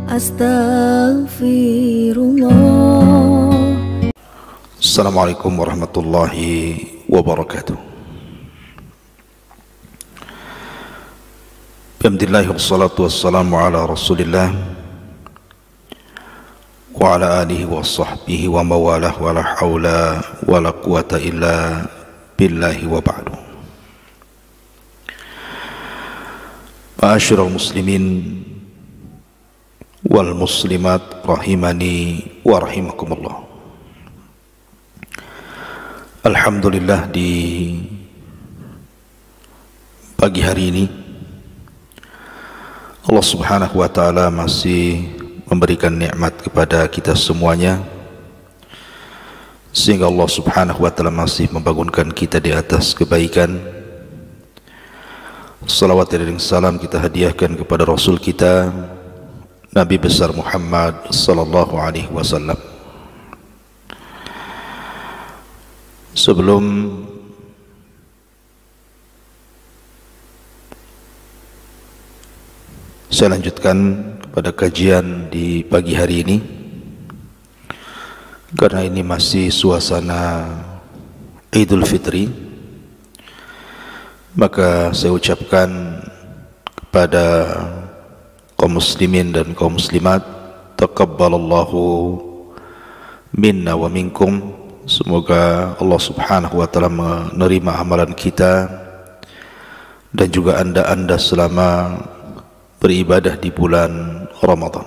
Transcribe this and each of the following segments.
Astaghfirullah. Assalamualaikum warahmatullahi wabarakatuh. Alhamdulillah wassalatu wassalamu ala rasulillah wa ala alihi wa sahbihi wa mawalah wa la hawla wa la quwata illa billahi wa ba'du. Ma'asyiral muslimin wal muslimat rahimani wa rahimakumullah. Alhamdulillah, di pagi hari ini Allah subhanahu wa ta'ala masih memberikan nikmat kepada kita semuanya, sehingga Allah subhanahu wa ta'ala masih membangunkan kita di atas kebaikan. Salawat dan salam kita hadiahkan kepada Rasul kita Nabi besar Muhammad sallallahu alaihi wasallam. Sebelum saya lanjutkan pada kajian di pagi hari ini, karena ini masih suasana Idul Fitri, maka saya ucapkan kepada kaum muslimin dan kaum muslimat, taqabbalallahu minna wa minkum. Semoga Allah subhanahu wa ta'ala menerima amalan kita dan juga anda selama beribadah di bulan Ramadan.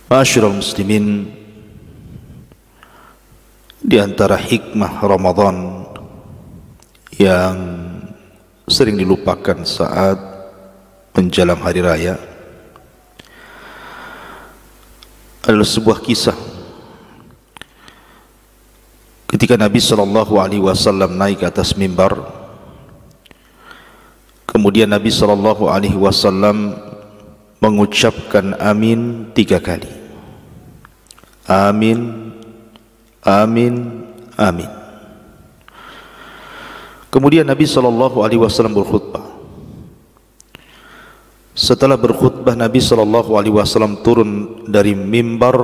Ma'asyiral muslimin, di antara hikmah Ramadan yang sering dilupakan saat menjelang hari raya adalah sebuah kisah ketika Nabi sallallahu alaihi wasallam naik ke atas mimbar. Kemudian Nabi sallallahu alaihi wasallam mengucapkan amin 3 kali. Amin, amin, amin. Kemudian Nabi sallallahu alaihi wasallam berkhutbah. Setelah berkhutbah, Nabi sallallahu alaihi wasallam turun dari mimbar.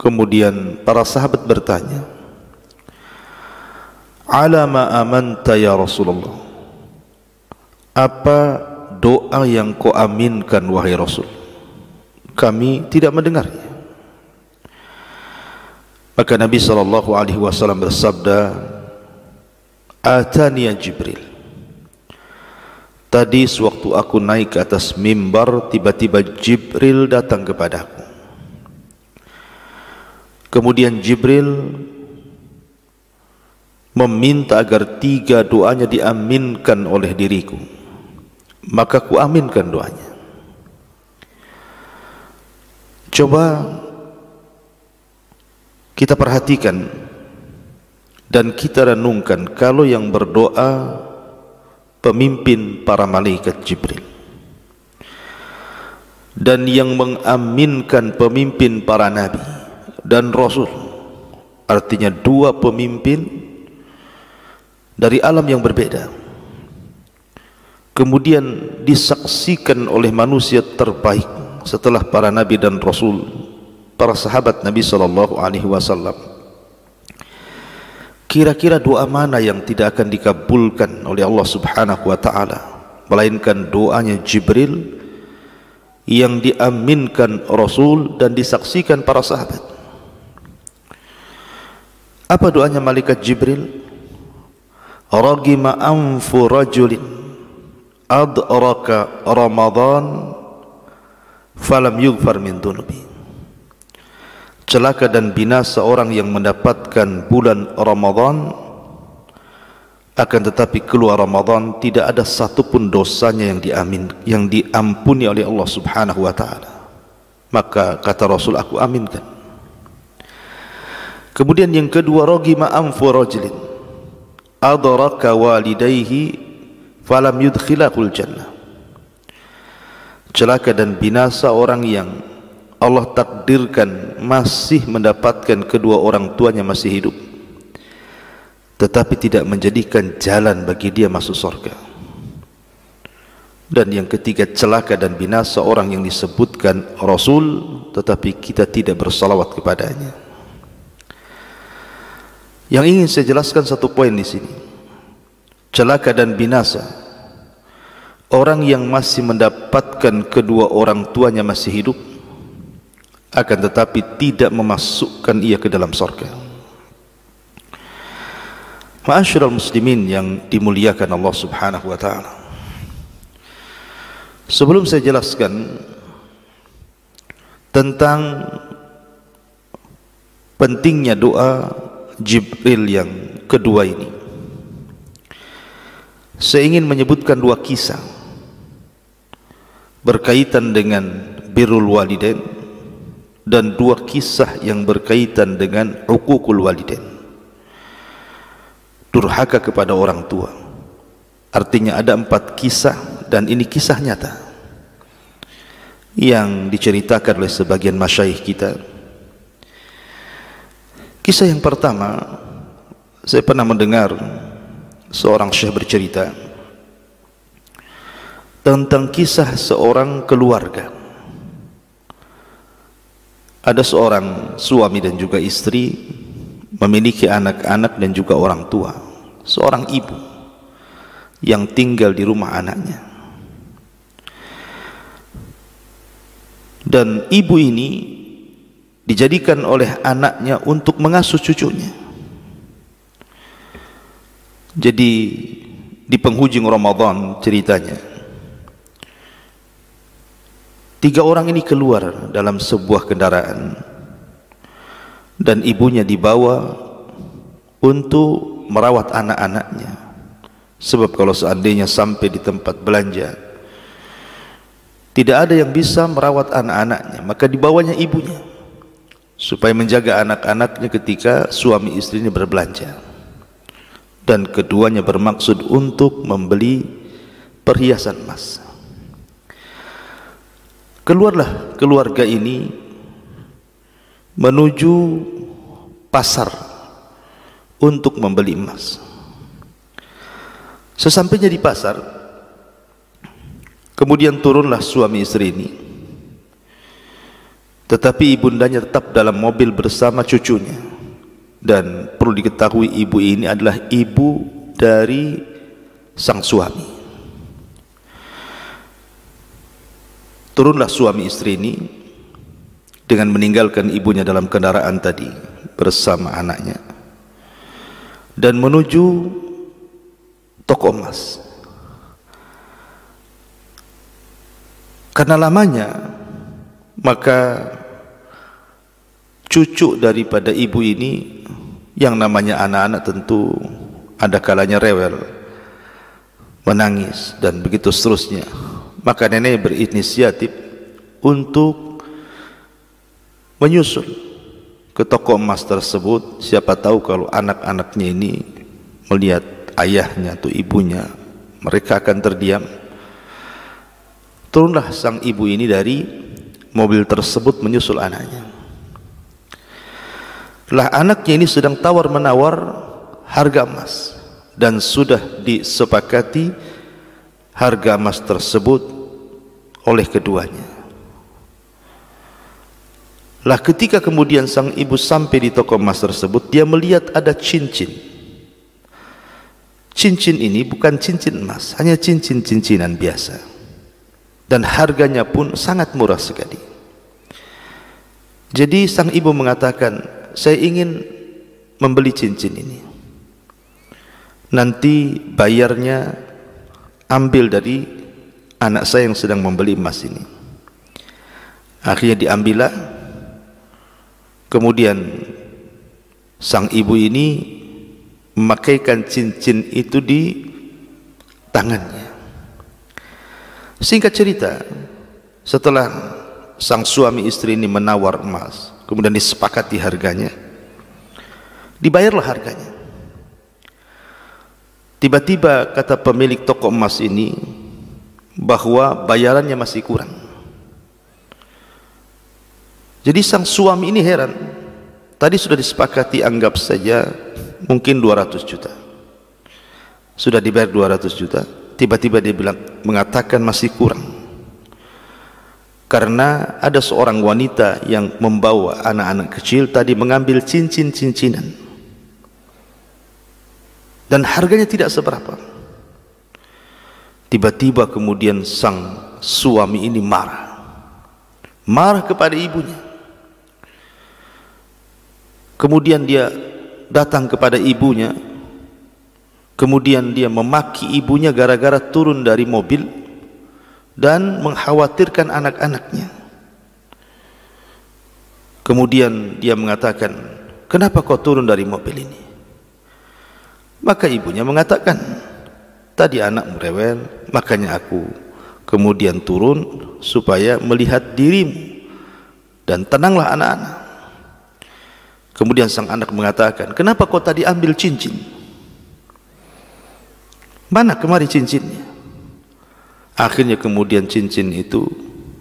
Kemudian para sahabat bertanya, "Ala ma amanta ya Rasulullah?" Apa doa yang kau aminkan wahai Rasul? Kami tidak mendengarnya. Maka Nabi sallallahu alaihi wasallam bersabda, "Atani Jibril." Tadi sewaktu aku naik ke atas mimbar, tiba-tiba Jibril datang kepadaku. Kemudian Jibril meminta agar 3 doanya diaminkan oleh diriku. Maka ku aminkan doanya. Coba kita perhatikan dan kita renungkan, kalau yang berdoa pemimpin para malaikat Jibril dan yang mengaminkan pemimpin para nabi dan rasul, artinya 2 pemimpin dari alam yang berbeda, kemudian disaksikan oleh manusia terbaik setelah para nabi dan rasul, para sahabat Nabi sallallahu alaihi wasallam. Kira-kira doa mana yang tidak akan dikabulkan oleh Allah subhanahu wa ta'ala, melainkan doanya Jibril yang diaminkan Rasul dan disaksikan para sahabat. Apa doanya malaikat Jibril? Ragima anfu rajulin adraka Ramadan falam yughfar min dunubi. Celaka dan binasa orang yang mendapatkan bulan Ramadan, akan tetapi keluar Ramadan tidak ada satupun dosanya yang diampuni oleh Allah subhanahu wa ta'ala. Maka kata Rasul, aku aminkan. Kemudian yang kedua, ragima anfu rajulin adraka walidayhi falam yudkhilahul jannah. Celaka dan binasa orang yang Allah takdirkan masih mendapatkan kedua orang tuanya masih hidup, tetapi tidak menjadikan jalan bagi dia masuk surga. Dan yang ketiga, celaka dan binasa orang yang disebutkan Rasul tetapi kita tidak bersalawat kepadanya. Yang ingin saya jelaskan satu poin di sini. Celaka dan binasa orang yang masih mendapatkan kedua orang tuanya masih hidup, akan tetapi tidak memasukkan ia ke dalam surga. Ma'asyiral muslimin yang dimuliakan Allah Subhanahu wa taala. Sebelum saya jelaskan tentang pentingnya doa Jibril yang kedua ini, saya ingin menyebutkan dua kisah berkaitan dengan birrul walidain dan dua kisah yang berkaitan dengan uququl walidain, durhaka kepada orang tua. Artinya ada 4 kisah, dan ini kisah nyata yang diceritakan oleh sebagian masyayikh kita. Kisah yang pertama, saya pernah mendengar seorang syekh bercerita tentang kisah seorang keluarga. Ada seorang suami dan juga istri memiliki anak-anak dan juga orang tua, seorang ibu yang tinggal di rumah anaknya. Dan ibu ini dijadikan oleh anaknya untuk mengasuh cucunya. Jadi di penghujung Ramadan ceritanya, 3 orang ini keluar dalam sebuah kendaraan dan ibunya dibawa untuk merawat anak-anaknya. Sebab kalau seandainya sampai di tempat belanja tidak ada yang bisa merawat anak-anaknya, maka dibawanya ibunya supaya menjaga anak-anaknya ketika suami istrinya berbelanja. Dan keduanya bermaksud untuk membeli perhiasan emas. Keluarlah keluarga ini menuju pasar untuk membeli emas. Sesampainya di pasar, kemudian turunlah suami istri ini, tetapi ibundanya tetap dalam mobil bersama cucunya. Dan perlu diketahui ibu ini adalah ibu dari sang suami. Turunlah suami istri ini dengan meninggalkan ibunya dalam kendaraan tadi bersama anaknya dan menuju toko emas. Karena lamanya, maka cucu daripada ibu ini yang namanya anak-anak tentu ada kalanya rewel, menangis dan begitu seterusnya. Maka nenek berinisiatif untuk menyusul ke toko emas tersebut. Siapa tahu kalau anak-anaknya ini melihat ayahnya atau ibunya, mereka akan terdiam. Turunlah sang ibu ini dari mobil tersebut menyusul anaknya. Lah anaknya ini sedang tawar-menawar harga emas dan sudah disepakati harga emas tersebut oleh keduanya. Lah ketika kemudian sang ibu sampai di toko emas tersebut, dia melihat ada cincin. Cincin ini bukan cincin emas, hanya cincin-cincinan biasa, dan harganya pun sangat murah sekali. Jadi sang ibu mengatakan, saya ingin membeli cincin ini, nanti bayarnya ambil dari anak saya yang sedang membeli emas ini. Akhirnya diambillah. Kemudian sang ibu ini memakaikan cincin itu di tangannya. Singkat cerita, setelah sang suami istri ini menawar emas, kemudian disepakati harganya, dibayarlah harganya. Tiba-tiba kata pemilik toko emas ini bahwa bayarannya masih kurang. Jadi sang suami ini heran, tadi sudah disepakati anggap saja mungkin 200 juta, sudah dibayar 200 juta, Tiba-tiba dia mengatakan masih kurang, karena ada seorang wanita yang membawa anak-anak kecil tadi mengambil cincin-cincinan dan harganya tidak seberapa. Tiba-tiba kemudian sang suami ini marah kepada ibunya. Kemudian dia datang kepada ibunya, kemudian dia memaki ibunya gara-gara turun dari mobil dan mengkhawatirkan anak-anaknya. Kemudian dia mengatakan, kenapa kau turun dari mobil ini? Maka ibunya mengatakan, tadi anak merewel, makanya aku kemudian turun supaya melihat dirimu dan tenanglah anak-anak. Kemudian sang anak mengatakan, kenapa kau tadi ambil cincin? Mana kemari cincinnya? Akhirnya kemudian cincin itu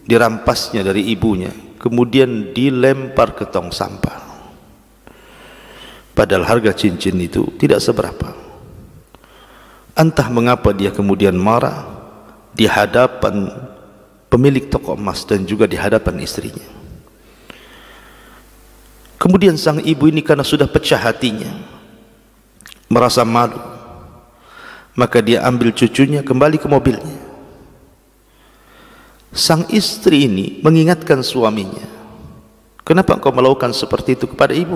dirampasnya dari ibunya, kemudian dilempar ke tong sampah. Padahal harga cincin itu tidak seberapa. Entah mengapa dia kemudian marah di hadapan pemilik toko emas dan juga di hadapan istrinya. Kemudian sang ibu ini karena sudah pecah hatinya, merasa malu, maka dia ambil cucunya kembali ke mobilnya. Sang istri ini mengingatkan suaminya, kenapa engkau melakukan seperti itu kepada ibu?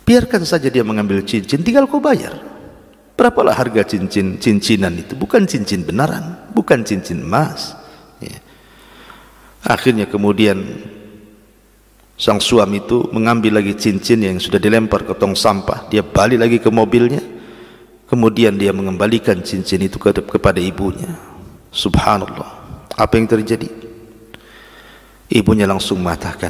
Biarkan saja dia mengambil cincin, tinggal kau bayar. Berapalah harga cincinan itu? Bukan cincin benaran, bukan cincin emas. Ya. Akhirnya kemudian sang suami itu mengambil lagi cincin yang sudah dilempar ke tong sampah. Dia balik lagi ke mobilnya, kemudian dia mengembalikan cincin itu kepada ibunya. Subhanallah, apa yang terjadi? Ibunya langsung mengatakan,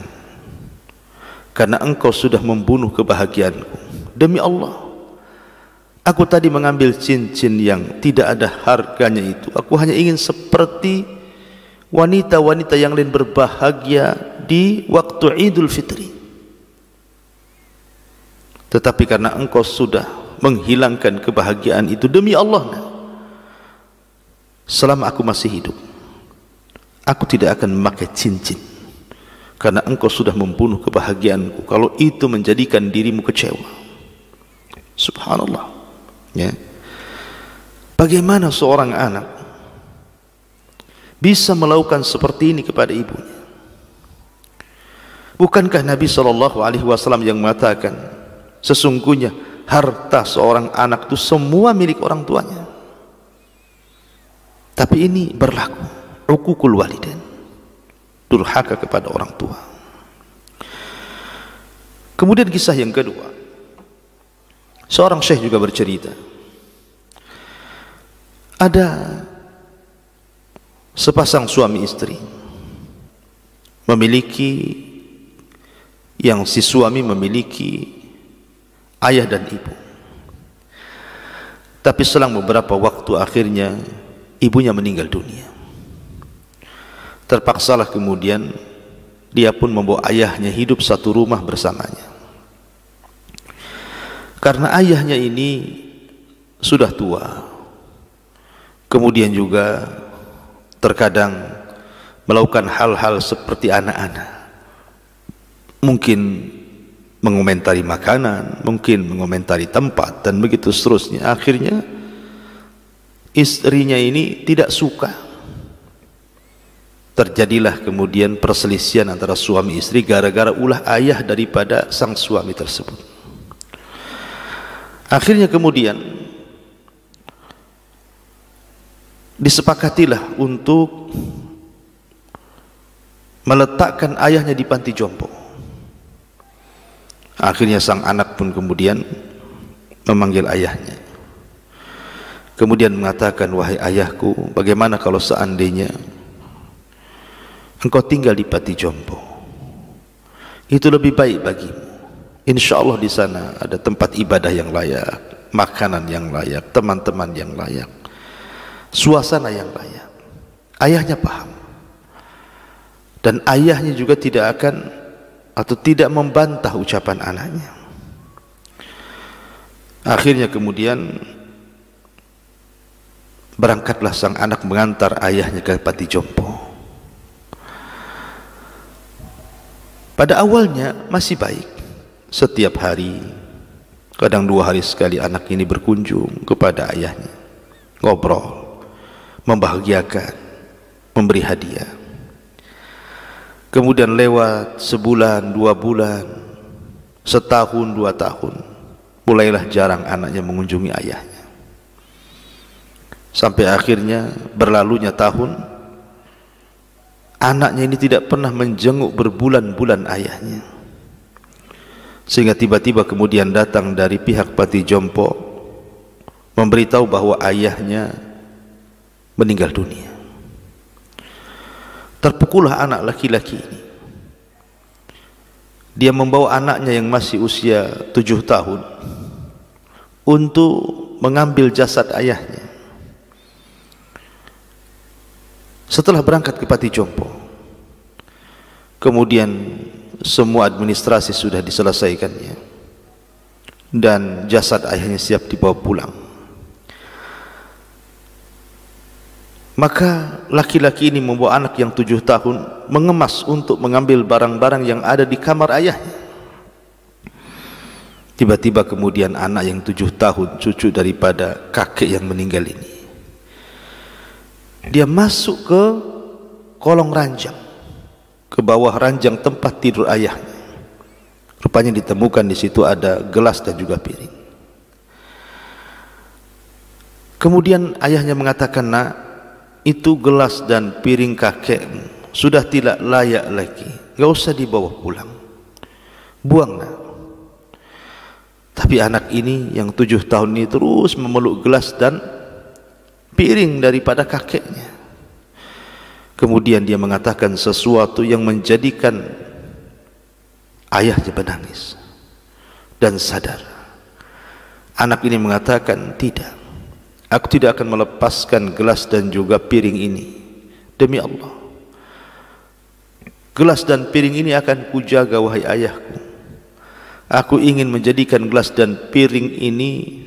karena engkau sudah membunuh kebahagiaanku. Demi Allah, aku tadi mengambil cincin yang tidak ada harganya itu. Aku hanya ingin seperti wanita-wanita yang lain berbahagia di waktu Idul Fitri. Tetapi karena engkau sudah menghilangkan kebahagiaan itu, demi Allah, selama aku masih hidup, aku tidak akan memakai cincin, karena engkau sudah membunuh kebahagiaanku kalau itu menjadikan dirimu kecewa. Subhanallah, ya. Bagaimana seorang anak bisa melakukan seperti ini kepada ibunya? Bukankah Nabi SAW yang mengatakan, sesungguhnya harta seorang anak itu semua milik orang tuanya? Tapi ini berlaku uququl walidain, durhaka kepada orang tua. Kemudian kisah yang kedua, seorang syekh juga bercerita, ada sepasang suami istri memiliki, yang si suami memiliki ayah dan ibu. Tapi selang beberapa waktu akhirnya ibunya meninggal dunia. Terpaksalah kemudian dia pun membawa ayahnya hidup satu rumah bersamanya. Karena ayahnya ini sudah tua, kemudian juga terkadang melakukan hal-hal seperti anak-anak, mungkin mengomentari makanan, mungkin mengomentari tempat, dan begitu seterusnya. Akhirnya istrinya ini tidak suka. Terjadilah kemudian perselisihan antara suami istri gara-gara ulah ayah daripada sang suami tersebut. Akhirnya kemudian disepakatilah untuk meletakkan ayahnya di panti jompo. Akhirnya sang anak pun kemudian memanggil ayahnya, kemudian mengatakan, wahai ayahku, bagaimana kalau seandainya engkau tinggal di panti jompo? Itu lebih baik bagimu. Insya Allah di sana ada tempat ibadah yang layak, makanan yang layak, teman-teman yang layak, suasana yang layak. Ayahnya paham, dan ayahnya juga tidak akan atau tidak membantah ucapan anaknya. Akhirnya kemudian berangkatlah sang anak mengantar ayahnya ke panti jompo. Pada awalnya masih baik, setiap hari, kadang 2 hari sekali anak ini berkunjung kepada ayahnya, ngobrol, membahagiakan, memberi hadiah. Kemudian lewat sebulan, 2 bulan, setahun, 2 tahun, mulailah jarang anaknya mengunjungi ayahnya. Sampai akhirnya berlalunya tahun, anaknya ini tidak pernah menjenguk berbulan-bulan ayahnya. Sehingga tiba-tiba kemudian datang dari pihak panti jompo memberitahu bahwa ayahnya meninggal dunia. Terpukullah anak laki-laki ini. Dia membawa anaknya yang masih usia 7 tahun untuk mengambil jasad ayahnya. Setelah berangkat ke panti jompo, kemudian semua administrasi sudah diselesaikannya dan jasad ayahnya siap dibawa pulang. Maka laki-laki ini membawa anak yang 7 tahun mengemas untuk mengambil barang-barang yang ada di kamar ayahnya. Tiba-tiba kemudian anak yang 7 tahun, cucu daripada kakek yang meninggal ini, dia masuk ke kolong ranjang, ke bawah ranjang tempat tidur ayahnya. Rupanya ditemukan di situ ada gelas dan juga piring. Kemudian ayahnya mengatakan, "Nak, itu gelas dan piring kakekmu sudah tidak layak lagi, gak usah dibawa pulang, buang, Nak." Tapi anak ini yang 7 tahun ini terus memeluk gelas dan piring daripada kakeknya. Kemudian dia mengatakan sesuatu yang menjadikan ayahnya menangis dan sadar. Anak ini mengatakan, "Tidak, aku tidak akan melepaskan gelas dan juga piring ini. Demi Allah, gelas dan piring ini akan kujaga, wahai ayahku. Aku ingin menjadikan gelas dan piring ini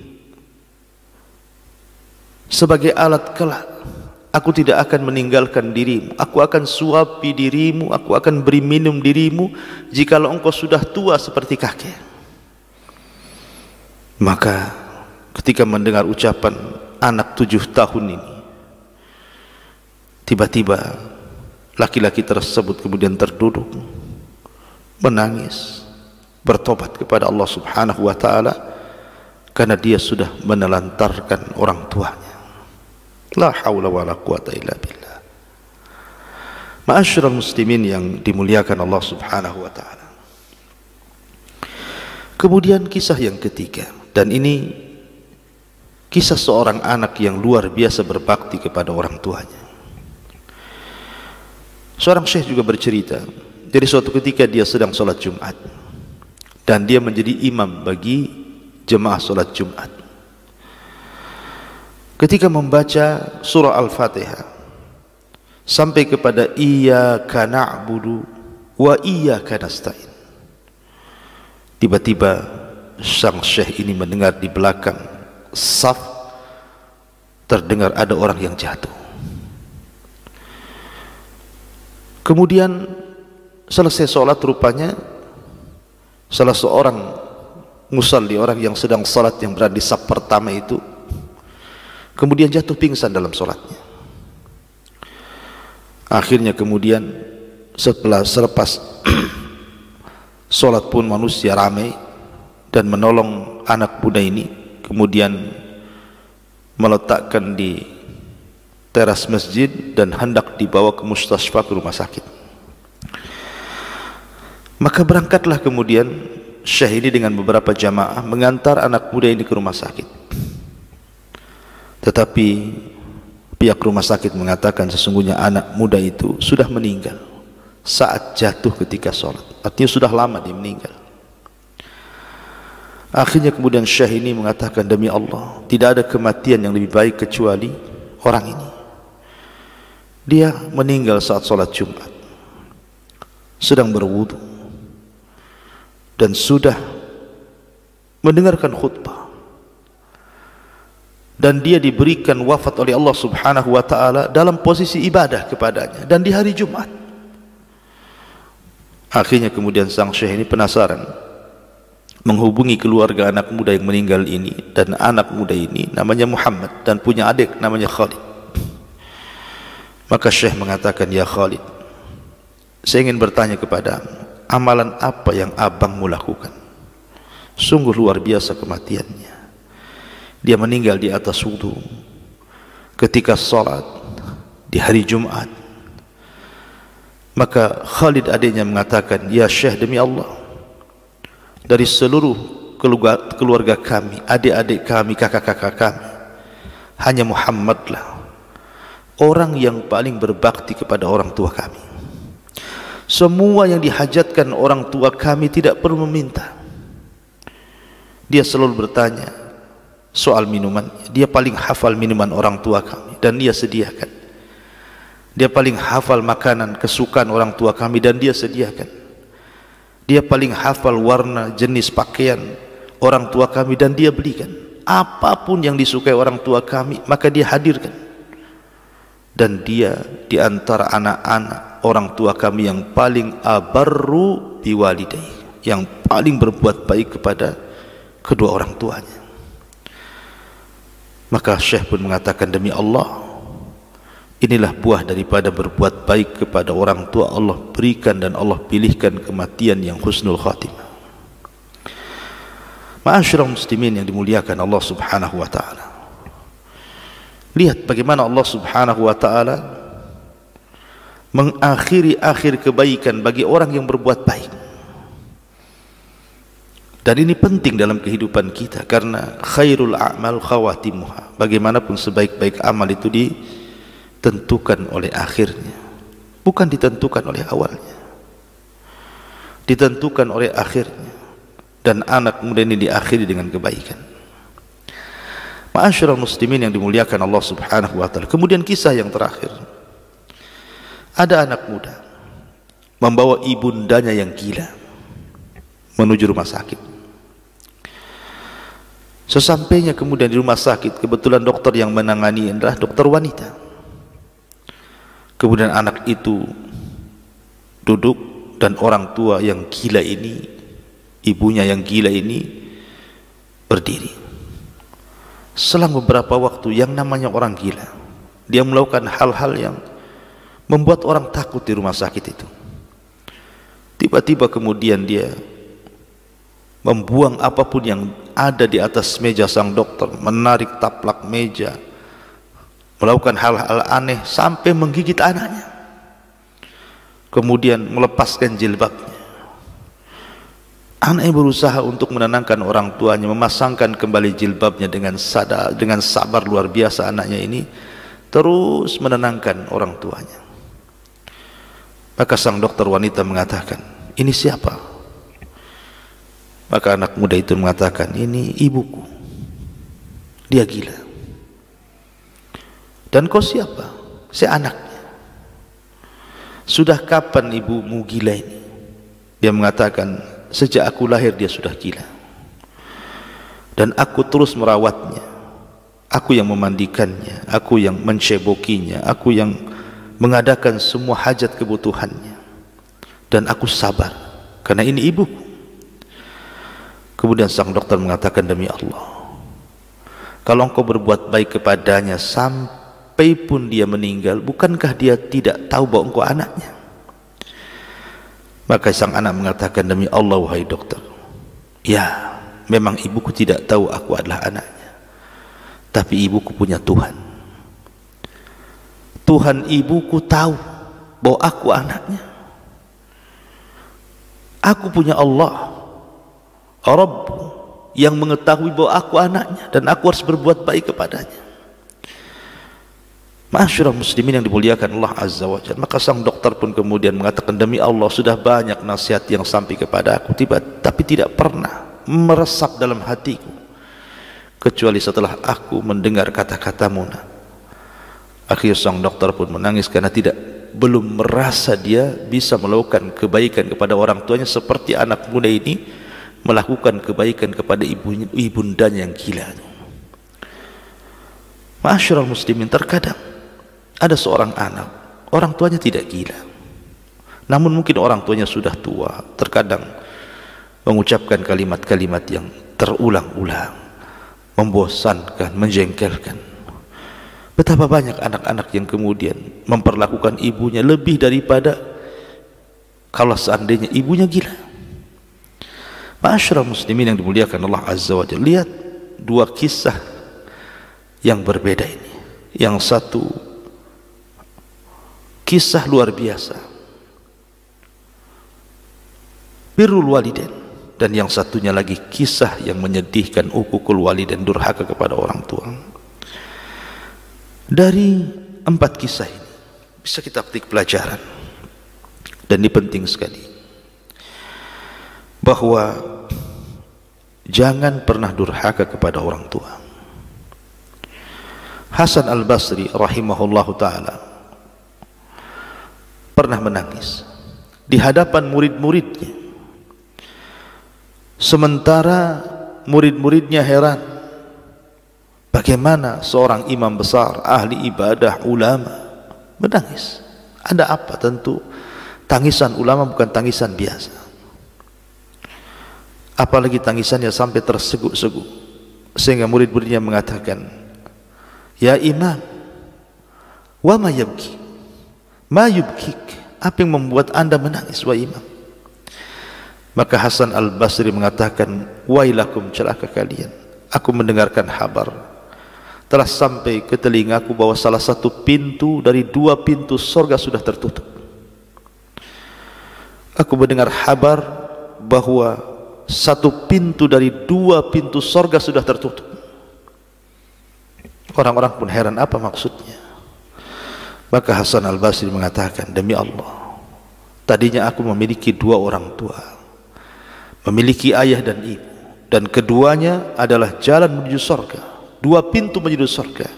sebagai alat kelak. Aku tidak akan meninggalkan dirimu. Aku akan suapi dirimu, aku akan beri minum dirimu jikalau engkau sudah tua seperti kakek." Maka ketika mendengar ucapan anak 7 tahun ini, tiba-tiba laki-laki tersebut kemudian terduduk, menangis, bertobat kepada Allah Subhanahu wa ta'ala karena dia sudah menelantarkan orang tuanya. La haula wa la quwata illa billah. Ma'asyiral muslimin yang dimuliakan Allah Subhanahu wa ta'ala. Kemudian kisah yang ketiga, dan ini kisah seorang anak yang luar biasa berbakti kepada orang tuanya. Seorang syekh juga bercerita, jadi suatu ketika dia sedang sholat Jumat dan dia menjadi imam bagi jemaah sholat Jumat. Ketika membaca surah Al-Fatihah sampai kepada iyyaka na'budu wa iyyaka nasta'in, tiba-tiba sang syekh ini mendengar di belakang saf terdengar ada orang yang jatuh. Kemudian selesai sholat, rupanya salah seorang musalli, orang yang sedang sholat yang berada di saf pertama itu, kemudian jatuh pingsan dalam sholatnya. Akhirnya kemudian selepas sholat pun manusia ramai dan menolong anak muda ini, kemudian meletakkan di teras masjid dan hendak dibawa ke mustasfa, ke rumah sakit. Maka berangkatlah kemudian syekh ini dengan beberapa jamaah mengantar anak muda ini ke rumah sakit. Tetapi pihak rumah sakit mengatakan sesungguhnya anak muda itu sudah meninggal saat jatuh ketika sholat. Artinya sudah lama dia meninggal. Akhirnya kemudian syekh ini mengatakan, "Demi Allah, tidak ada kematian yang lebih baik kecuali orang ini. Dia meninggal saat sholat Jumat, sedang berwudu dan sudah mendengarkan khutbah. dan dia diberikan wafat oleh Allah Subhanahu wa taala dalam posisi ibadah kepadanya dan di hari Jumat. Akhirnya kemudian sang syekh ini penasaran, menghubungi keluarga anak muda yang meninggal ini, dan anak muda ini namanya Muhammad dan punya adik namanya Khalid. Maka syekh mengatakan, "Ya Khalid, saya ingin bertanya kepadamu, amalan apa yang abangmu lakukan? Sungguh luar biasa kematiannya. Dia meninggal di atas wudu ketika salat di hari Jumat." Maka Khalid adiknya mengatakan, "Ya Syekh, demi Allah, dari seluruh keluarga kami, adik-adik kami, kakak-kakak kami, hanya Muhammadlah orang yang paling berbakti kepada orang tua kami. Semua yang dihajatkan orang tua kami tidak perlu meminta. Dia selalu bertanya soal minuman, dia paling hafal minuman orang tua kami dan dia sediakan. Dia paling hafal makanan kesukaan orang tua kami dan dia sediakan. Dia paling hafal warna jenis pakaian orang tua kami dan dia belikan. Apapun yang disukai orang tua kami maka dia hadirkan. Dan dia di antara anak-anak orang tua kami yang paling abarru biwalidayhi, yang paling berbuat baik kepada kedua orang tuanya." Maka Syekh pun mengatakan, "Demi Allah, inilah buah daripada berbuat baik kepada orang tua, Allah berikan dan Allah pilihkan kematian yang husnul khatimah." Ma'asyiral muslimin yang dimuliakan Allah Subhanahu wa taala, lihat bagaimana Allah Subhanahu wa taala mengakhiri akhir kebaikan bagi orang yang berbuat baik. Dan ini penting dalam kehidupan kita, karena khairul a'mal khawatimuha. Bagaimanapun sebaik-baik amal itu ditentukan oleh akhirnya, bukan ditentukan oleh awalnya, ditentukan oleh akhirnya. Dan anak muda ini diakhiri dengan kebaikan. Ma'asyiral muslimin yang dimuliakan Allah Subhanahu wa taala. Kemudian kisah yang terakhir, ada anak muda membawa ibundanya yang gila menuju rumah sakit. Sesampainya kemudian di rumah sakit, kebetulan dokter yang menangani adalah dokter wanita. Kemudian anak itu duduk dan orang tua yang gila ini, ibunya yang gila ini berdiri. Selang beberapa waktu, yang namanya orang gila, dia melakukan hal-hal yang membuat orang takut di rumah sakit itu. Tiba-tiba kemudian dia membuang apapun yang ada di atas meja sang dokter, menarik taplak meja, melakukan hal-hal aneh sampai menggigit anaknya. Kemudian melepaskan jilbabnya. Anaknya berusaha untuk menenangkan orang tuanya, memasangkan kembali jilbabnya dengan sabar luar biasa. Anaknya ini terus menenangkan orang tuanya. Maka sang dokter wanita mengatakan, "Ini siapa?" Maka anak muda itu mengatakan, "Ini ibuku, dia gila." "Dan kau siapa?" "Saya anaknya." "Sudah kapan ibumu gila ini?" Dia mengatakan, "Sejak aku lahir dia sudah gila. Dan aku terus merawatnya. Aku yang memandikannya, aku yang mencebokinya, aku yang mengadakan semua hajat kebutuhannya. Dan aku sabar, karena ini ibuku." Kemudian sang dokter mengatakan, "Demi Allah, kalau engkau berbuat baik kepadanya sampai pun dia meninggal, bukankah dia tidak tahu bahwa engkau anaknya?" Maka sang anak mengatakan, "Demi Allah wahai dokter, ya memang ibuku tidak tahu aku adalah anaknya, tapi ibuku punya Tuhan. Tuhan ibuku tahu bahwa aku anaknya. Aku punya Allah, Rabb, yang mengetahui bahwa aku anaknya dan aku harus berbuat baik kepadanya." Ma'asyiral muslimin yang dimuliakan Allah Azza wa Jalla. Maka sang dokter pun kemudian mengatakan, "Demi Allah, sudah banyak nasihat yang sampai kepada aku, tapi tidak pernah meresap dalam hatiku kecuali setelah aku mendengar kata-katamu, Nak." Akhirnya sang dokter pun menangis karena belum merasa dia bisa melakukan kebaikan kepada orang tuanya seperti anak muda ini melakukan kebaikan kepada ibundanya yang gila. Ma'asyiral muslimin, terkadang ada seorang anak, orang tuanya tidak gila, namun mungkin orang tuanya sudah tua, terkadang mengucapkan kalimat-kalimat yang terulang-ulang, membosankan, menjengkelkan. Betapa banyak anak-anak yang kemudian memperlakukan ibunya lebih daripada kalau seandainya ibunya gila. Ma'asyiral muslimin yang dimuliakan Allah Azza wa Jalla, lihat dua kisah yang berbeda ini. Yang satu kisah luar biasa, birrul walidain, dan yang satunya lagi kisah yang menyedihkan, uququl walidain, durhaka kepada orang tua. Dari empat kisah ini bisa kita petik pelajaran, dan ini penting sekali, bahwa jangan pernah durhaka kepada orang tua. Hasan al-Basri rahimahullahu ta'ala pernah menangis di hadapan murid-muridnya, sementara murid-muridnya heran bagaimana seorang imam besar, ahli ibadah, ulama menangis. Ada apa? Tentu tangisan ulama bukan tangisan biasa, apalagi tangisannya sampai terseguk-seguk, sehingga murid-muridnya mengatakan, "Ya imam, wa ma yabki, ma yubkik, apa yang membuat anda menangis wahai imam?" Maka Hasan al-Basri mengatakan, "Wailakum, celaka kalian, aku mendengarkan kabar, telah sampai ke telingaku bahwa salah satu pintu dari dua pintu surga sudah tertutup. Aku mendengar kabar bahwa satu pintu dari dua pintu surga sudah tertutup." Orang-orang pun heran, apa maksudnya? Maka Hasan al-Basri mengatakan, "Demi Allah, tadinya aku memiliki dua orang tua, memiliki ayah dan ibu, dan keduanya adalah jalan menuju surga, dua pintu menuju surga.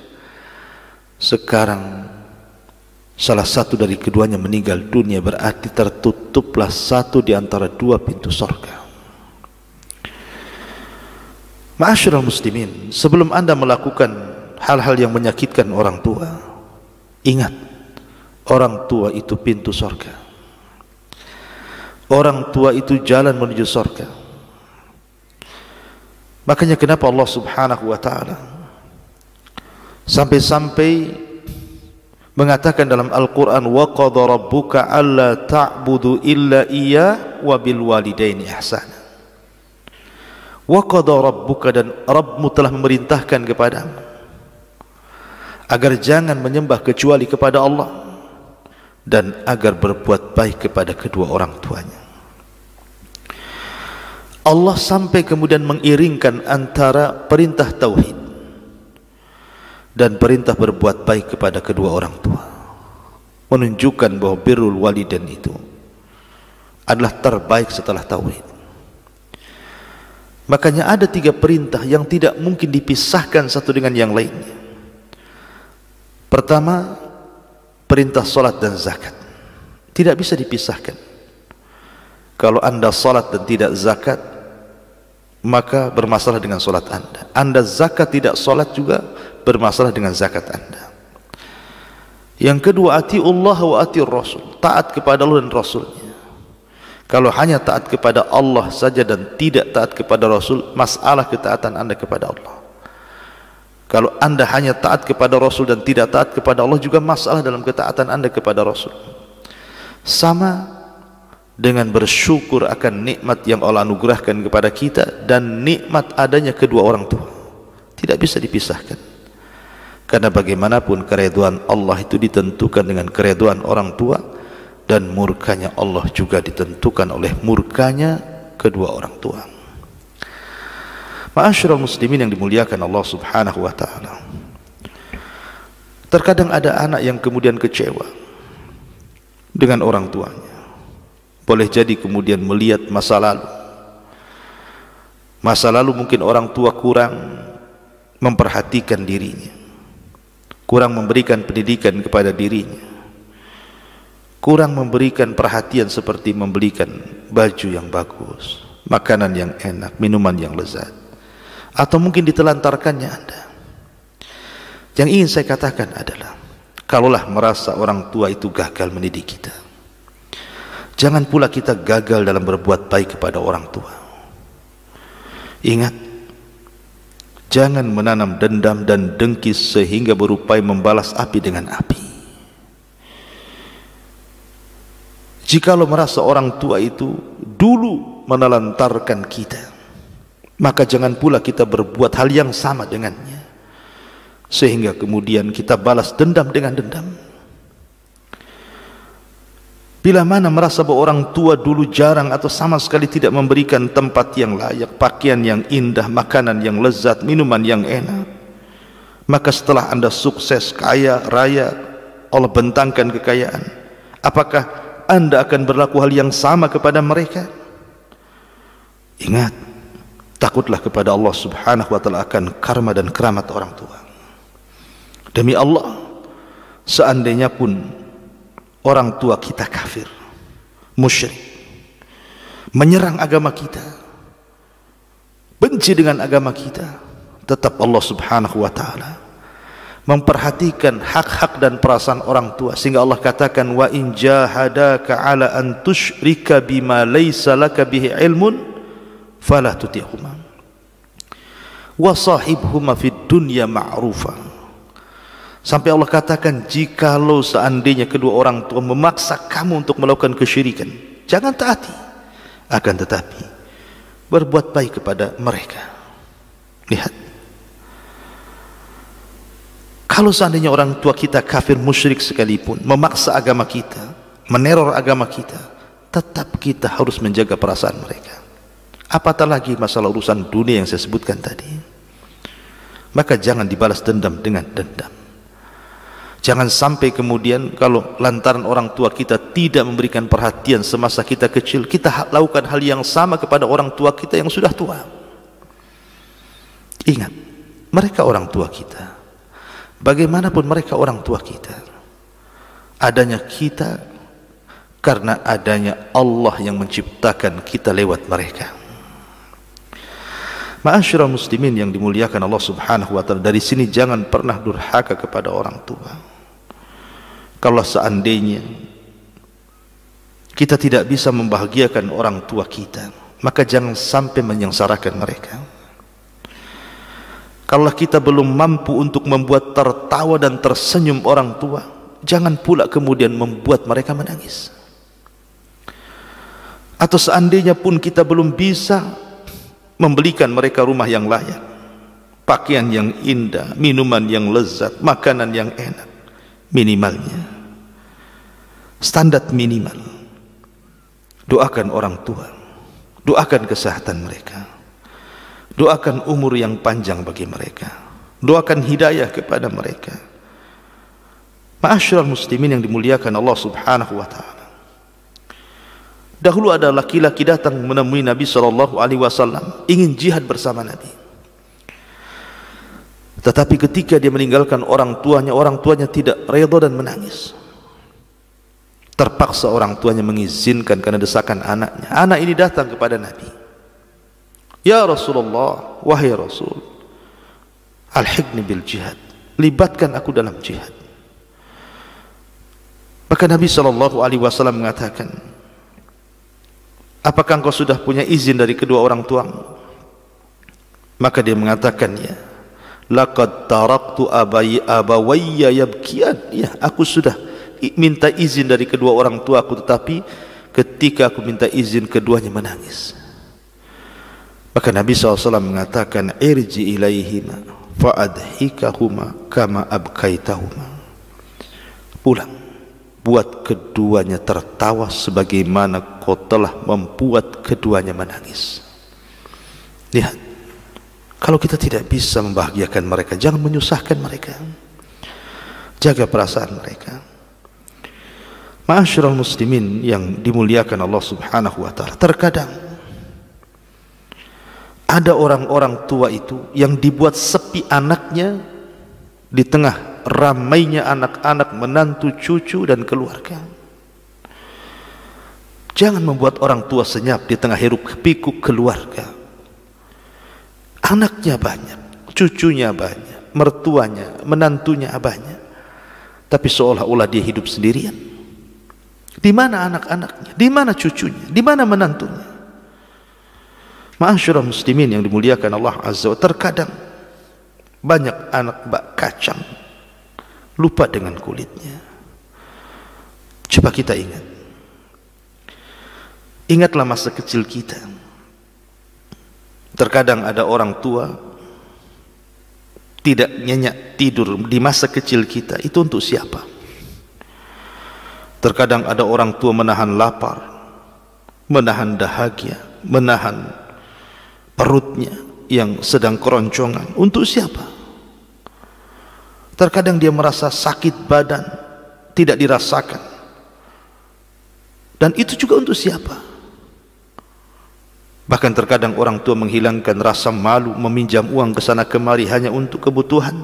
Sekarang salah satu dari keduanya meninggal dunia, berarti tertutuplah satu di antara dua pintu surga." Ma'asyiral muslimin, sebelum anda melakukan hal-hal yang menyakitkan orang tua, ingat, orang tua itu pintu surga, orang tua itu jalan menuju surga. Makanya kenapa Allah subhanahu wa ta'ala sampai-sampai mengatakan dalam Al-Quran, "Wa qadha rabbuka alla ta'budu illa iya wa bil walidaini ihsana." Wa qadha rabbuka, dan Rabbmu telah memerintahkan kepadamu agar jangan menyembah kecuali kepada Allah, dan agar berbuat baik kepada kedua orang tuanya. Allah sampai kemudian mengiringkan antara perintah tauhid dan perintah berbuat baik kepada kedua orang tua, menunjukkan bahwa birrul walidain itu adalah terbaik setelah tauhid. Makanya ada tiga perintah yang tidak mungkin dipisahkan satu dengan yang lainnya. Pertama, perintah salat dan zakat tidak bisa dipisahkan. Kalau anda salat dan tidak zakat, maka bermasalah dengan salat anda. Anda zakat tidak salat juga bermasalah dengan zakat anda. Yang kedua, atiullah wa atiur rasul, taat kepada Allah dan Rasulnya. Kalau hanya taat kepada Allah saja dan tidak taat kepada Rasul, masalah ketaatan anda kepada Allah. Kalau anda hanya taat kepada Rasul dan tidak taat kepada Allah, juga masalah dalam ketaatan anda kepada Rasul. Sama dengan bersyukur akan nikmat yang Allah anugerahkan kepada kita dan nikmat adanya kedua orang tua, tidak bisa dipisahkan. Karena bagaimanapun keridhaan Allah itu ditentukan dengan keridhaan orang tua, dan murkanya Allah juga ditentukan oleh murkanya kedua orang tua. Ma'asyiral muslimin yang dimuliakan Allah subhanahu wa ta'ala, terkadang ada anak yang kemudian kecewa dengan orang tuanya. Boleh jadi kemudian melihat masa lalu. Masa lalu mungkin orang tua kurang memperhatikan dirinya, kurang memberikan pendidikan kepada dirinya, kurang memberikan perhatian seperti membelikan baju yang bagus, makanan yang enak, minuman yang lezat, atau mungkin ditelantarkannya anda. Yang ingin saya katakan adalah, kalaulah merasa orang tua itu gagal mendidik kita, jangan pula kita gagal dalam berbuat baik kepada orang tua. Ingat, jangan menanam dendam dan dengki sehingga berupaya membalas api dengan api. Jikalau merasa orang tua itu dulu menelantarkan kita, maka jangan pula kita berbuat hal yang sama dengannya, sehingga kemudian kita balas dendam dengan dendam. Bila mana merasa bahwa orang tua dulu jarang atau sama sekali tidak memberikan tempat yang layak, pakaian yang indah, makanan yang lezat, minuman yang enak, maka setelah Anda sukses, kaya, raya, Allah bentangkan kekayaan, apakah Anda akan berlaku hal yang sama kepada mereka? Ingat, takutlah kepada Allah Subhanahu wa ta'ala akan karma dan keramat orang tua. Demi Allah, seandainya pun orang tua kita kafir, musyrik, menyerang agama kita, benci dengan agama kita, tetap Allah Subhanahu wa ta'ala memperhatikan hak-hak dan perasaan orang tua, sehingga Allah katakan, wa in jahadaka ala an tusyrika bima laysa laka bihi ilmun fala tuti'huma wa sahibhuma fid dunya ma'rufa. Sampai Allah katakan, jikalau seandainya kedua orang tua memaksa kamu untuk melakukan kesyirikan, jangan taati, akan tetapi berbuat baik kepada mereka. Lihat, kalau seandainya orang tua kita kafir musyrik sekalipun, memaksa agama kita, meneror agama kita, tetap kita harus menjaga perasaan mereka. Apatah lagi masalah urusan dunia yang saya sebutkan tadi. Maka jangan dibalas dendam dengan dendam. Jangan sampai kemudian kalau lantaran orang tua kita tidak memberikan perhatian semasa kita kecil, kita lakukan hal yang sama kepada orang tua kita yang sudah tua. Ingat, mereka orang tua kita. Bagaimanapun mereka orang tua kita, adanya kita karena adanya Allah yang menciptakan kita lewat mereka. Ma'asyiral muslimin yang dimuliakan Allah Subhanahu wa ta'ala, dari sini jangan pernah durhaka kepada orang tua. Kalau seandainya kita tidak bisa membahagiakan orang tua kita, maka jangan sampai menyengsarakan mereka. Kalau kita belum mampu untuk membuat tertawa dan tersenyum orang tua, jangan pula kemudian membuat mereka menangis. Atau seandainya pun kita belum bisa membelikan mereka rumah yang layak, pakaian yang indah, minuman yang lezat, makanan yang enak, minimalnya standar minimal, doakan orang tua, doakan kesehatan mereka, doakan umur yang panjang bagi mereka, doakan hidayah kepada mereka. Ma'asyiral muslimin yang dimuliakan Allah Subhanahu wa ta'ala, dahulu ada laki-laki datang menemui Nabi SAW, ingin jihad bersama Nabi. Tetapi ketika dia meninggalkan orang tuanya tidak redha dan menangis. Terpaksa orang tuanya mengizinkan karena desakan anaknya. Anak ini datang kepada Nabi, ya Rasulullah, wahai Rasul, alhiqni bil jihad, libatkan aku dalam jihad. Maka Nabi SAW mengatakan, apakah engkau sudah punya izin dari kedua orang tuamu? Maka dia mengatakan, ya. Laqad taraktu abawayya yabkiyan, ya, aku sudah minta izin dari kedua orang tuaku, tetapi ketika aku minta izin keduanya menangis. Maka Nabi SAW mengatakan, irji ilaihima fa'adhikahuma kama abkaitahuma, pulang, buat keduanya tertawa sebagaimana kau telah membuat keduanya menangis. Lihat, kalau kita tidak bisa membahagiakan mereka, jangan menyusahkan mereka, jaga perasaan mereka. Ma'asyiral muslimin yang dimuliakan Allah Subhanahu wa ta'ala, terkadang ada orang-orang tua itu yang dibuat sepi anaknya di tengah ramainya anak-anak, menantu, cucu dan keluarga. Jangan membuat orang tua senyap di tengah hiruk pikuk keluarga. Anaknya banyak, cucunya banyak, mertuanya, menantunya, abahnya. Tapi seolah-olah dia hidup sendirian. Di mana anak-anaknya? Di mana cucunya? Di mana menantunya? Ma'asyiral muslimin yang dimuliakan Allah Azza wa Jalla, terkadang banyak anak bak kacang lupa dengan kulitnya. Coba kita ingatlah masa kecil kita. Terkadang ada orang tua tidak nyenyak tidur di masa kecil kita. Itu untuk siapa? Terkadang ada orang tua menahan lapar, menahan dahaga, menahan perutnya yang sedang keroncongan. Untuk siapa? Terkadang dia merasa sakit badan, tidak dirasakan. Dan itu juga untuk siapa? Bahkan terkadang orang tua menghilangkan rasa malu, meminjam uang ke sana kemari hanya untuk kebutuhan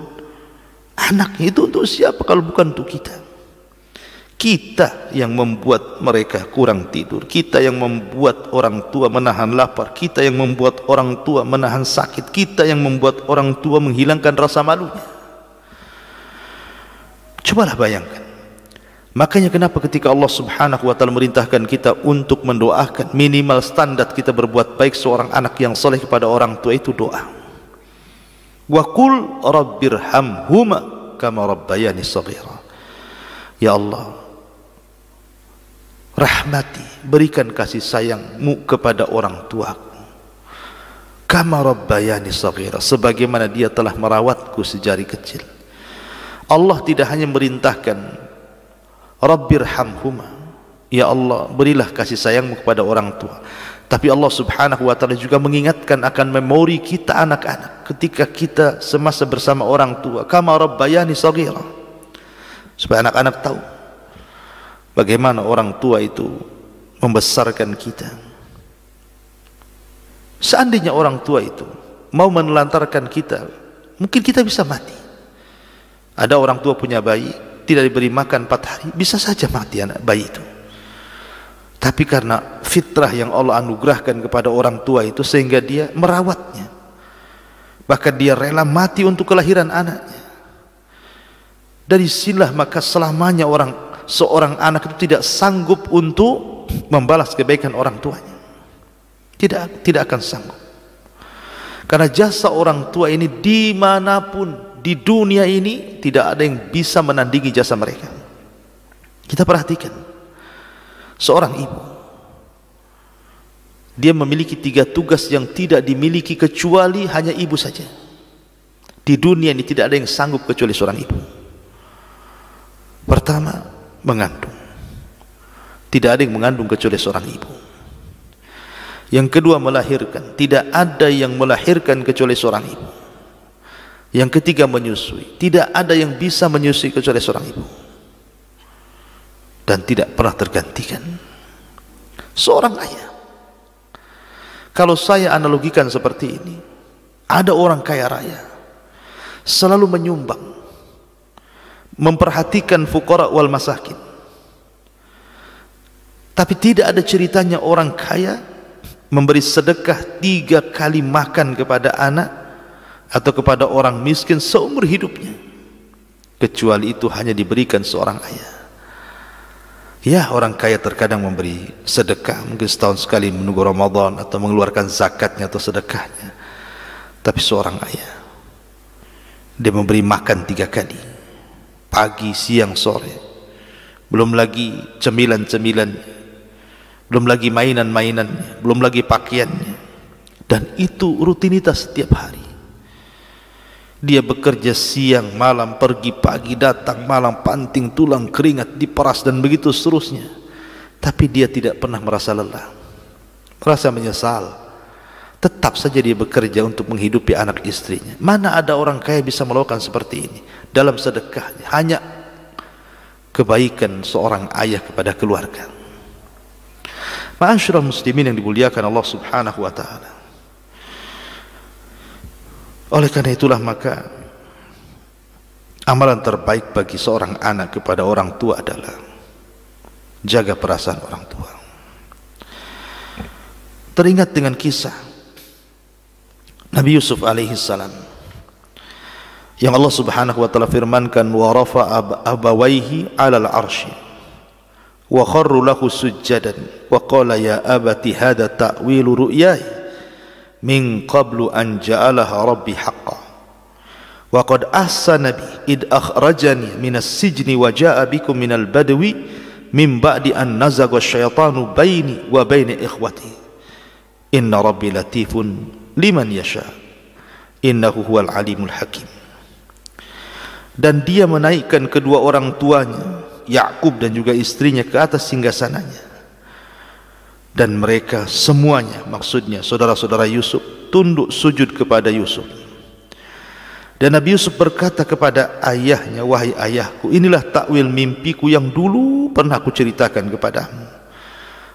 anaknya. Itu untuk siapa kalau bukan untuk kita? Kita yang membuat mereka kurang tidur, kita yang membuat orang tua menahan lapar, kita yang membuat orang tua menahan sakit, kita yang membuat orang tua menghilangkan rasa malunya. Cobalah bayangkan. Makanya kenapa ketika Allah Subhanahu wa taala merintahkan kita untuk mendoakan, minimal standar kita berbuat baik seorang anak yang saleh kepada orang tua itu doa. Wa qul rabbirhamhuma kama rabbayani shaghira. Ya Allah, rahmati, berikan kasih sayangmu kepada orang tuaku, kama rabbayani shaghira, sebagaimana dia telah merawatku sejari kecil. Allah tidak hanya merintahkan Rabbirhamhuma, ya Allah berilah kasih sayangmu kepada orang tua, tapi Allah Subhanahu wa taala juga mengingatkan akan memori kita anak-anak ketika kita semasa bersama orang tua, kama rabbayani shaghira, supaya anak-anak tahu bagaimana orang tua itu membesarkan kita. Seandainya orang tua itu mau menelantarkan kita, mungkin kita bisa mati. Ada orang tua punya bayi, tidak diberi makan 4 hari, bisa saja mati anak bayi itu. Tapi karena fitrah yang Allah anugerahkan kepada orang tua itu, sehingga dia merawatnya, bahkan dia rela mati untuk kelahiran anaknya. Dari sinilah maka selamanya seorang anak itu tidak sanggup untuk membalas kebaikan orang tuanya. Tidak akan sanggup. Karena jasa orang tua ini dimanapun di dunia ini tidak ada yang bisa menandingi jasa mereka. Kita perhatikan seorang ibu, dia memiliki 3 tugas yang tidak dimiliki kecuali hanya ibu saja. Di dunia ini tidak ada yang sanggup kecuali seorang ibu. Pertama, mengandung. Tidak ada yang mengandung kecuali seorang ibu. Yang kedua, melahirkan. Tidak ada yang melahirkan kecuali seorang ibu. Yang ketiga, menyusui. Tidak ada yang bisa menyusui kecuali seorang ibu. Dan tidak pernah tergantikan seorang ayah. Kalau saya analogikan seperti ini, ada orang kaya raya selalu menyumbang, memperhatikan fuqara wal masakin, tapi tidak ada ceritanya orang kaya memberi sedekah 3 kali makan kepada anak atau kepada orang miskin seumur hidupnya, kecuali itu hanya diberikan seorang ayah. Ya, orang kaya terkadang memberi sedekah, mungkin setahun sekali menunggu Ramadan atau mengeluarkan zakatnya atau sedekahnya. Tapi seorang ayah, dia memberi makan 3 kali, pagi, siang, sore. Belum lagi cemilan-cemilannya, belum lagi mainan-mainannya, belum lagi pakaiannya. Dan itu rutinitas setiap hari. Dia bekerja siang, malam, pergi pagi, datang malam, panting tulang, keringat diperas dan begitu seterusnya. Tapi dia tidak pernah merasa lelah, merasa menyesal. Tetap saja dia bekerja untuk menghidupi anak istrinya. Mana ada orang kaya bisa melakukan seperti ini dalam sedekahnya? Hanya kebaikan seorang ayah kepada keluarga. Ma'asyiral muslimin yang dimuliakan Allah Subhanahu wa taala. Oleh karena itulah maka amalan terbaik bagi seorang anak kepada orang tua adalah jaga perasaan orang tua. Teringat dengan kisah Nabi Yusuf alaihi salam yang Allah Subhanahu wa taala firmankan, wa rafa'a abawaihi 'alal 'arsy wa kharru lahu sujjadan wa qala ya abati hadha ta'wilu ru'yaya min qablu an ja'alaha rabbi haqqan wa qad ahsana bi id akhrajani minas sijni wa ja'a bikum minal badwi min ba'di an nazagha asyaitanu baini wa baina ikhwati inna rabbi latifun liman yasha innahu huwal alimul hakim. Dan dia menaikkan kedua orang tuanya Yakub dan juga istrinya ke atas singgasananya, dan mereka semuanya, maksudnya saudara-saudara Yusuf, tunduk sujud kepada Yusuf. Dan Nabi Yusuf berkata kepada ayahnya, wahai ayahku, inilah takwil mimpiku yang dulu pernah aku ceritakan kepadamu,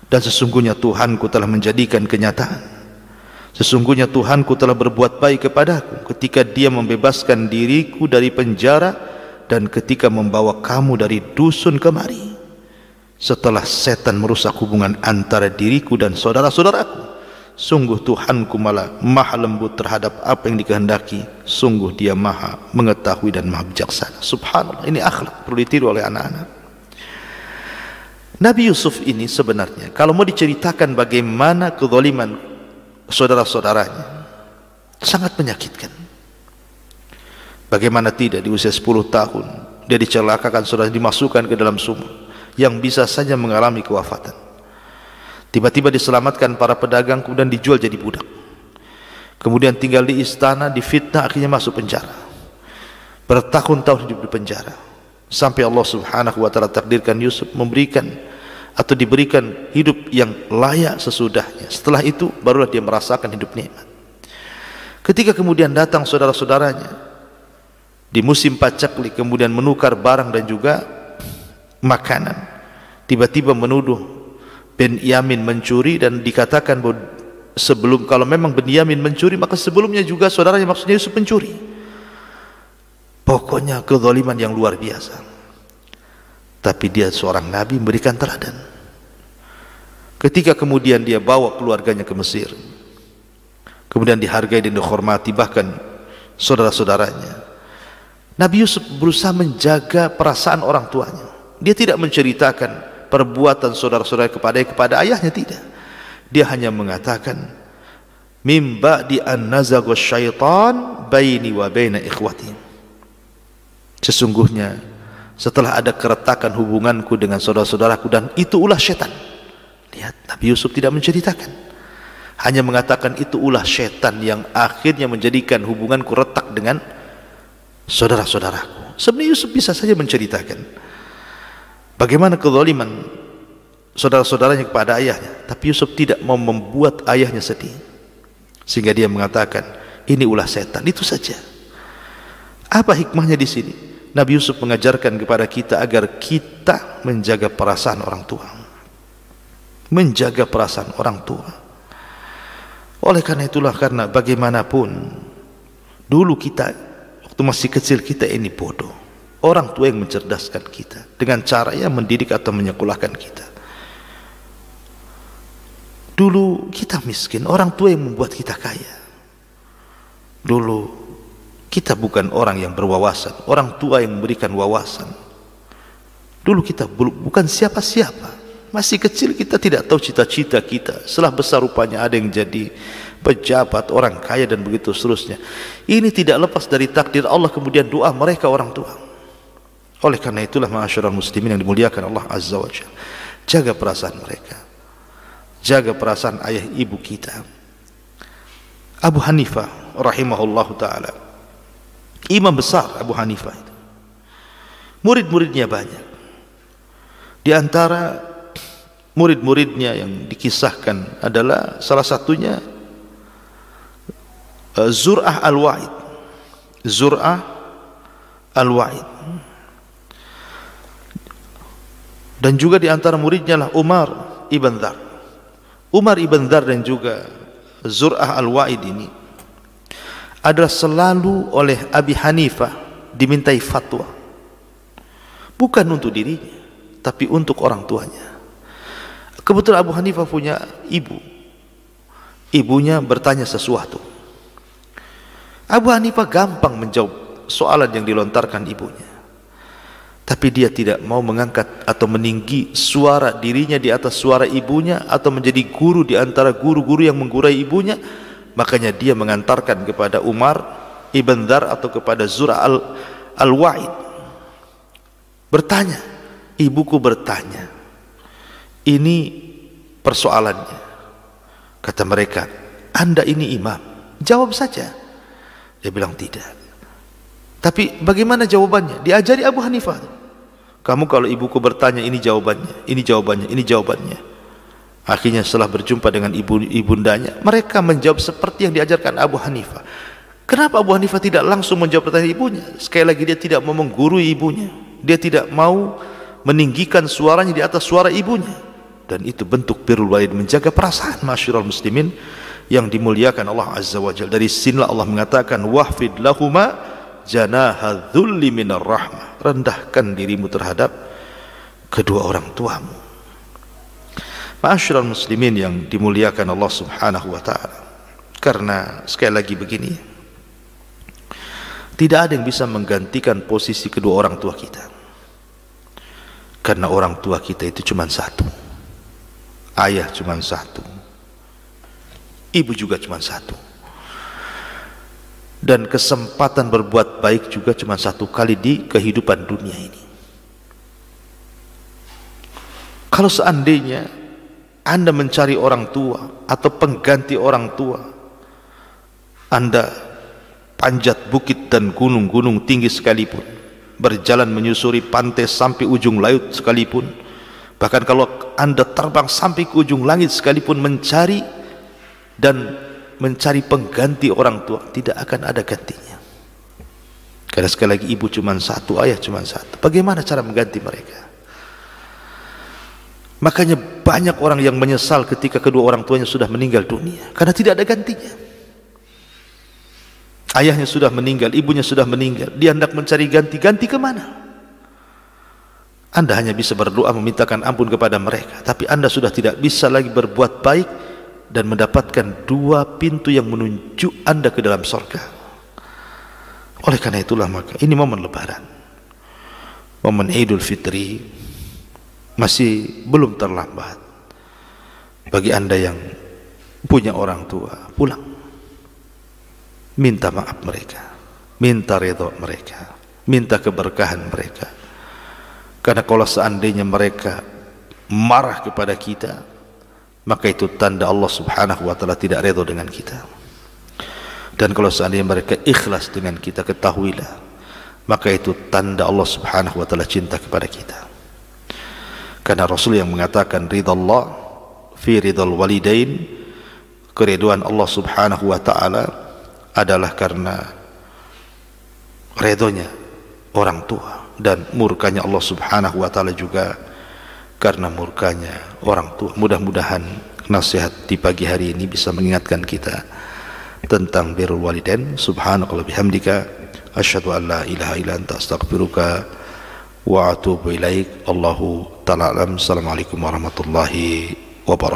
dan sesungguhnya Tuhanku telah menjadikan kenyataan. Sesungguhnya Tuhanku telah berbuat baik kepadaku ketika Dia membebaskan diriku dari penjara dan ketika membawa kamu dari dusun kemari, setelah setan merusak hubungan antara diriku dan saudara-saudaraku. Sungguh Tuhanku maha lembut terhadap apa yang dikehendaki. Sungguh Dia maha mengetahui dan maha bijaksana. Subhanallah, ini akhlak perlu ditiru oleh anak-anak. Nabi Yusuf ini sebenarnya kalau mau diceritakan bagaimana kezaliman saudara-saudaranya, sangat menyakitkan. Bagaimana tidak, di usia 10 tahun dia dicelakakan, saudara, dimasukkan ke dalam sumur yang bisa saja mengalami kewafatan. Tiba-tiba diselamatkan para pedagang, kemudian dijual jadi budak. Kemudian tinggal di istana, difitnah, akhirnya masuk penjara. Bertahun-tahun hidup di penjara, sampai Allah Subhanahu wa taala takdirkan Yusuf memberikan atau diberikan hidup yang layak sesudahnya. Setelah itu barulah dia merasakan hidup nikmat. Ketika kemudian datang saudara-saudaranya di musim pacaklik, kemudian menukar barang dan juga makanan, tiba-tiba menuduh Benyamin mencuri, dan dikatakan bahwa sebelum, kalau memang Benyamin mencuri, maka sebelumnya juga saudaranya, maksudnya Yusuf, mencuri. Pokoknya kezaliman yang luar biasa. Tapi dia seorang nabi, memberikan teladan. Ketika kemudian dia bawa keluarganya ke Mesir, kemudian dihargai dan dihormati bahkan saudara-saudaranya, Nabi Yusuf berusaha menjaga perasaan orang tuanya. Dia tidak menceritakan perbuatan saudara-saudara kepada ayahnya, tidak. Dia hanya mengatakan, mim ba'di an nazagha syaitan baini wa baina ikhwati. Sesungguhnya setelah ada keretakan hubunganku dengan saudara-saudaraku, dan itu ulah syaitan. Lihat, Nabi Yusuf tidak menceritakan, hanya mengatakan itu ulah syaitan yang akhirnya menjadikan hubunganku retak dengan saudara-saudaraku. Sebenarnya Yusuf bisa saja menceritakan bagaimana kezaliman saudara-saudaranya kepada ayahnya, tapi Yusuf tidak mau membuat ayahnya sedih, sehingga dia mengatakan ini ulah setan. Itu saja. Apa hikmahnya di sini? Nabi Yusuf mengajarkan kepada kita agar kita menjaga perasaan orang tua, menjaga perasaan orang tua. Oleh karena itulah, karena bagaimanapun dulu kita waktu masih kecil, kita ini bodoh, orang tua yang mencerdaskan kita dengan cara yang mendidik atau menyekolahkan kita. Dulu kita miskin, orang tua yang membuat kita kaya. Dulu kita bukan orang yang berwawasan, orang tua yang memberikan wawasan. Dulu kita bukan siapa-siapa, masih kecil kita tidak tahu cita-cita kita. Setelah besar rupanya ada yang jadi pejabat, orang kaya, dan begitu seterusnya. Ini tidak lepas dari takdir Allah, kemudian doa mereka orang tua. Oleh karena itulah ma'asyiral muslimin yang dimuliakan Allah Azza wa Jalla, jaga perasaan mereka, jaga perasaan ayah ibu kita. Abu Hanifah rahimahullahu ta'ala, imam besar Abu Hanifah itu, murid-muridnya banyak. Di antara murid-muridnya yang dikisahkan adalah salah satunya Zur'ah al-Wa'id. Zur'ah al-Wa'id. Dan juga di antara muridnya lah Umar ibn Dhar. Umar ibn Dhar dan juga Zur'ah al-Wa'id ini adalah selalu oleh Abi Hanifah dimintai fatwa, bukan untuk dirinya tapi untuk orang tuanya. Kebetulan Abu Hanifah punya ibu, ibunya bertanya sesuatu, Abu Hanifah gampang menjawab persoalan yang dilontarkan ibunya. Tapi dia tidak mau mengangkat atau meninggi suara dirinya di atas suara ibunya, atau menjadi guru di antara guru-guru yang menggurai ibunya. Makanya dia mengantarkan kepada Umar ibn Dhar atau kepada Zur'a al-Wa'id, bertanya, ibuku bertanya, ini persoalannya. Kata mereka, Anda ini imam, jawab saja. Dia bilang tidak. Tapi bagaimana jawabannya? Diajari Abu Hanifah. Kamu kalau ibuku bertanya, ini jawabannya, ini jawabannya, ini jawabannya. Akhirnya setelah berjumpa dengan ibundanya, mereka menjawab seperti yang diajarkan Abu Hanifah. Kenapa Abu Hanifah tidak langsung menjawab pertanyaan ibunya? Sekali lagi, dia tidak mau menggurui ibunya. Dia tidak mau meninggikan suaranya di atas suara ibunya. Dan itu bentuk birrul walid, menjaga perasaan ma'asyiral muslimin yang dimuliakan Allah Azza wa Jalla. Dari sinilah Allah mengatakan, wahfid lahuma janaha dhulli minar rahmah. Rendahkan dirimu terhadap kedua orang tuamu. Ma'asyiral muslimin yang dimuliakan Allah Subhanahu wa taala. Karena sekali lagi begini, tidak ada yang bisa menggantikan posisi kedua orang tua kita. Karena orang tua kita itu cuma satu. Ayah cuma satu. Ibu juga cuma satu. Dan kesempatan berbuat baik juga cuma satu kali di kehidupan dunia ini. Kalau seandainya Anda mencari orang tua atau pengganti orang tua, Anda panjat bukit dan gunung-gunung tinggi sekalipun, berjalan menyusuri pantai sampai ujung laut sekalipun, bahkan kalau Anda terbang sampai ke ujung langit sekalipun mencari pengganti orang tua, tidak akan ada gantinya. Karena sekali lagi, ibu cuma satu, ayah cuma satu. Bagaimana cara mengganti mereka? Makanya banyak orang yang menyesal ketika kedua orang tuanya sudah meninggal dunia, karena tidak ada gantinya. Ayahnya sudah meninggal, ibunya sudah meninggal, dia hendak mencari ganti kemana? Anda hanya bisa berdoa memintakan ampun kepada mereka, tapi Anda sudah tidak bisa lagi berbuat baik dan mendapatkan dua pintu yang menuju Anda ke dalam surga. Oleh karena itulah, maka ini momen Lebaran, momen Idul Fitri, masih belum terlambat bagi Anda yang punya orang tua. Pulang, minta maaf mereka, minta ridha mereka, minta keberkahan mereka. Karena kalau seandainya mereka marah kepada kita, maka itu tanda Allah Subhanahu wa taala tidak ridha dengan kita. Dan kalau seandainya mereka ikhlas dengan kita, ketahuilah, maka itu tanda Allah Subhanahu wa taala cinta kepada kita. Karena Rasul yang mengatakan ridha Allah fi ridhal walidain, keriduan Allah Subhanahu wa taala adalah karena ridhonya orang tua, dan murkanya Allah Subhanahu wa taala juga karena murkanya orang tua. Mudah-mudahan nasihat di pagi hari ini bisa mengingatkan kita tentang birrul walidain. Subhanallah bihamdika, asyhadu an la ilaha illa anta, astaghfiruka wa atubu ilaik. Allahu ta'ala alam. Assalamualaikum warahmatullahi wabarakatuh.